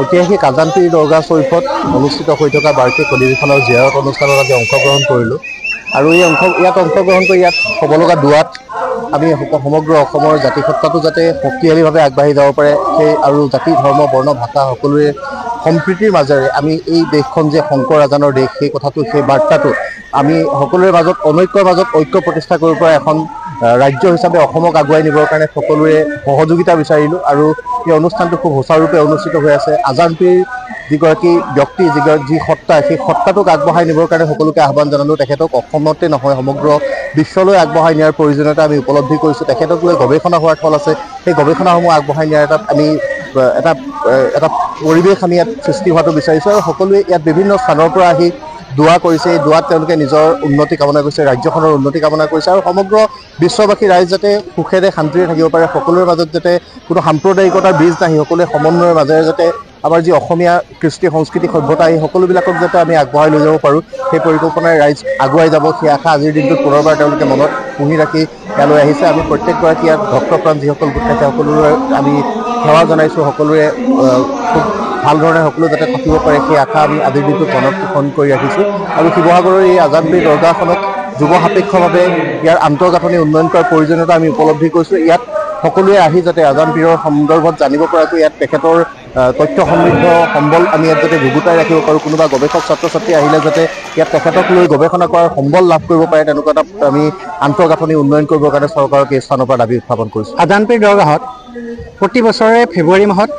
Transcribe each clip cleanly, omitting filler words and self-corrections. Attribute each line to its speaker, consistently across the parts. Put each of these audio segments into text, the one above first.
Speaker 1: ঐতিহাসিক আজানপীৰ দৰগাহ চৰীফত অনুষ্ঠিত হৈ থকা বাৰ্ষিক অধিৱেশনৰ জিয়াৰত অনুষ্ঠানত আমি অংশগ্ৰহণ কৰিলোঁ আৰু ইয়াত অংশগ্ৰহণ কৰি ইয়াত হ'ব লগা দুৱাত আমি সমগ্ৰ অসমৰ জাতিসত্তাটো যাতে শক্তিশালীভাৱে আগবাঢ়ি যাব পাৰে সেই আৰু জাতি ধৰ্ম বৰ্ণ ভাষা সকলোৰে সম্প্ৰীতিৰ মাজেৰে আমি এই দেশখন যে শংকৰ আজানৰ দেশ সেই কথাটো সেই বাৰ্তাটো আমি সকলোৰে মাজত অনৈক্যৰ মাজত ঐক্য প্ৰতিষ্ঠা কৰিব পৰা এখন ৰাজ্য হিচাপে অসমক আগুৱাই নিবৰ কাৰণে সকলোৰে সহযোগিতা বিচাৰিলোঁ আৰু এই অনুষ্ঠানটো খুব সুচাৰুৰূপে অনুষ্ঠিত হৈ আছে। আজানপীৰ যিগৰাকী ব্যক্তি যি সত্তা সেই সত্তাটোক আগবঢ়াই নিবৰ কাৰণে সকলোকে আহ্বান জনালোঁ। তেখেতক অসমতে নহয় সমগ্ৰ বিশ্বলৈ আগবঢ়াই নিয়াৰ প্ৰয়োজনীয়তা আমি উপলব্ধি কৰিছোঁ। তেখেতক লৈ গৱেষণা হোৱাৰ থল আছে, সেই গৱেষণাসমূহ আগবঢ়াই নিয়াৰ এটা পৰিৱেশ আমি ইয়াত সৃষ্টি হোৱাটো বিচাৰিছোঁ আৰু সকলোৱে ইয়াত বিভিন্ন স্থানৰ পৰা আহি দোৱা কৰিছে। এই দোৱাত তেওঁলোকে নিজৰ উন্নতি কামনা কৰিছে, ৰাজ্যখনৰ উন্নতি কামনা কৰিছে আৰু সমগ্ৰ বিশ্ববাসী ৰাইজ যাতে সুখেৰে শান্তিৰে থাকিব পাৰে, সকলোৰে মাজত যাতে কোনো সাম্প্ৰদায়িকতাৰ বীজ নাহি সকলোৱে সমন্বয়ৰ মাজেৰে যাতে আমাৰ যি অসমীয়া কৃষ্টি সংস্কৃতি সভ্যতা এই সকলোবিলাকক যাতে আমি আগবঢ়াই লৈ যাব পাৰোঁ সেই পৰিকল্পনাৰে ৰাইজ আগুৱাই যাব সেই আশা আজিৰ দিনটোত পুনৰবাৰ তেওঁলোকে মনত পুহি ৰাখি ইয়ালৈ আহিছে। আমি প্ৰত্যেকগৰাকী ইয়াত ভক্তপ্ৰাণ যিসকল গোট খাইছে সকলোৰে আমি সেৱা জনাইছোঁ, সকলোৰে খুব ভাল ধৰণে সকলো যাতে থাকিব পাৰে সেই আশা আমি আজিৰ দিনটোত মনত পোষণ কৰি ৰাখিছোঁ আৰু শিৱসাগৰৰ এই আজানপীৰ দৰগাহখনক যুৱ সাপেক্ষভাৱে ইয়াৰ আন্তঃগাঁথনি উন্নয়ন কৰাৰ প্ৰয়োজনীয়তা আমি উপলব্ধি কৰিছোঁ। ইয়াত সকলোৱে আহি যাতে আজানপীৰৰ সন্দৰ্ভত জানিব পৰাকৈ ইয়াত তেখেতৰ তথ্য সমৃদ্ধ সম্বল আমি ইয়াত যাতে যুগুতাই ৰাখিব পাৰোঁ, কোনোবা গৱেষক ছাত্ৰ ছাত্ৰী আহিলে যাতে ইয়াত তেখেতক লৈ গৱেষণা কৰাৰ সম্বল লাভ কৰিব পাৰে তেনেকুৱা এটা আমি আন্তঃগাঁথনি উন্নয়ন কৰিবৰ কাৰণে চৰকাৰক এই স্থানৰ পৰা দাবী উত্থাপন কৰিছোঁ।
Speaker 2: আজানপীৰ দৰগাহত প্ৰতি বছৰে ফেব্ৰুৱাৰী মাহত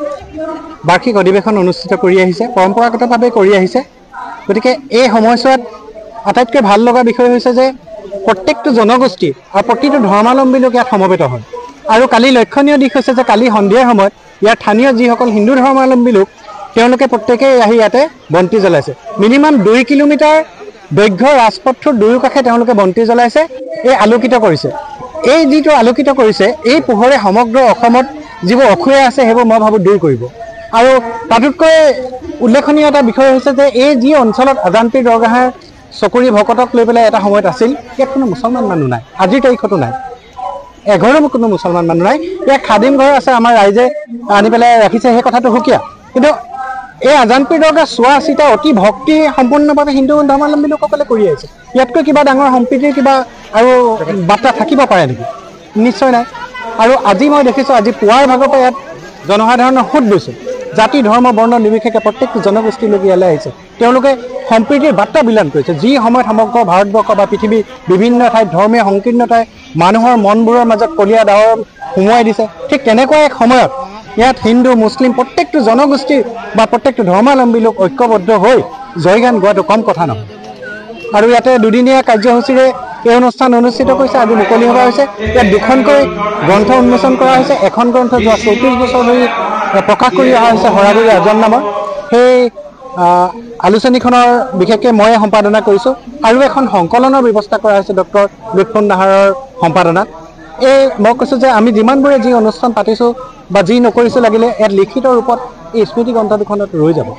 Speaker 2: বাৰ্ষিক অধিৱেশন অনুষ্ঠিত কৰি আহিছে, পৰম্পৰাগতভাৱে কৰি আহিছে। গতিকে এই সময়ছোৱাত আটাইতকৈ ভাল লগা বিষয় হৈছে যে প্ৰত্যেকটো জনগোষ্ঠী আৰু প্ৰতিটো ধৰ্মাৱলম্বী লোক ইয়াত সমবেত হয় আৰু কালি লক্ষণীয় দিশ হৈছে যে কালি সন্ধিয়াৰ সময়ত ইয়াৰ স্থানীয় যিসকল হিন্দু ধৰ্মাৱলম্বী লোক তেওঁলোকে প্ৰত্যেকেই আহি ইয়াতে বন্তি জ্বলাইছে। মিনিমাম 2 কিলোমিটাৰ দৈৰ্ঘ্য ৰাজপথটোৰ দুয়োকাষে তেওঁলোকে বন্তি জ্বলাইছে, এই আলোকিত কৰিছে। এই যিটো আলোকিত কৰিছে এই পোহৰে সমগ্ৰ অসমত যিবোৰ অসূয়া আছে সেইবোৰ মই ভাবোঁ দূৰ কৰিব। আৰু তাতোতকৈ উল্লেখনীয় এটা বিষয় হৈছে যে এই যি অঞ্চলত আজানপীৰ দৰগাহে চকুৰি ভকতক লৈ পেলাই এটা সময়ত আছিল, ইয়াত কোনো মুছলমান মানুহ নাই, আজিৰ তাৰিখতো নাই, এঘৰো কোনো মুছলমান মানুহ নাই। ইয়াত খাদিম ঘৰ আছে, আমাৰ ৰাইজে আনি পেলাই ৰাখিছে, সেই কথাটো সুকীয়া। কিন্তু এই আজানপীৰ দৰগাহ চোৱা চিতা অতি ভক্তি সম্পূৰ্ণভাৱে হিন্দু ধৰ্মাৱলম্বী লোকসকলে কৰি আহিছে। ইয়াতকৈ কিবা ডাঙৰ সম্প্ৰীতিৰ কিবা আৰু বাৰ্তা থাকিব পাৰে নেকি? নিশ্চয় নাই। আৰু আজি মই দেখিছোঁ আজি পুৱাৰ ভাগৰ পৰা ইয়াত জনসাধাৰণৰ সোঁত বৈছে, জাতি ধৰ্ম বৰ্ণ নিৰ্বিশেষে প্ৰত্যেকটো জনগোষ্ঠীৰ লোক ইয়ালৈ আহিছে। তেওঁলোকে সম্প্ৰীতিৰ বাৰ্তা বিলান কৰিছে। যি সময়ত সমগ্ৰ ভাৰতবৰ্ষ বা পৃথিৱীৰ বিভিন্ন ঠাইত ধৰ্মীয় সংকীৰ্ণতাই মানুহৰ মনবোৰৰ মাজত কলীয়া ডাৱৰ সুমুৱাই দিছে, ঠিক তেনেকুৱা এক সময়ত ইয়াত হিন্দু মুছলিম প্ৰত্যেকটো জনগোষ্ঠীৰ বা প্ৰত্যেকটো ধৰ্মাৱলম্বী লোক ঐক্যবদ্ধ হৈ জয়গান গোৱাটো কম কথা নহয়। আৰু ইয়াতে দুদিনীয়া কাৰ্যসূচীৰে এই অনুষ্ঠান অনুষ্ঠিত কৰিছে। আজি মুকলি সভা হৈছে। ইয়াত 2খনকৈ গ্ৰন্থ উন্মোচন কৰা হৈছে। এখন গ্ৰন্থ যোৱা 34 বছৰ ধৰি প্ৰকাশ কৰি অহা হৈছে হৰাগুৰি আজম নামৰ। সেই আলোচনীখনৰ বিশেষকৈ ময়ে সম্পাদনা কৰিছোঁ আৰু এখন সংকলনৰ ব্যৱস্থা কৰা হৈছে ডক্টৰ লুৎফুন নাহাৰৰ সম্পাদনাত। মই কৈছোঁ যে আমি যিমানবোৰে যি অনুষ্ঠান পাতিছোঁ বা যি নকৰিছোঁ লাগিলে ইয়াত লিখিত ৰূপত এই স্মৃতি গ্ৰন্থ দুখনত ৰৈ যাব।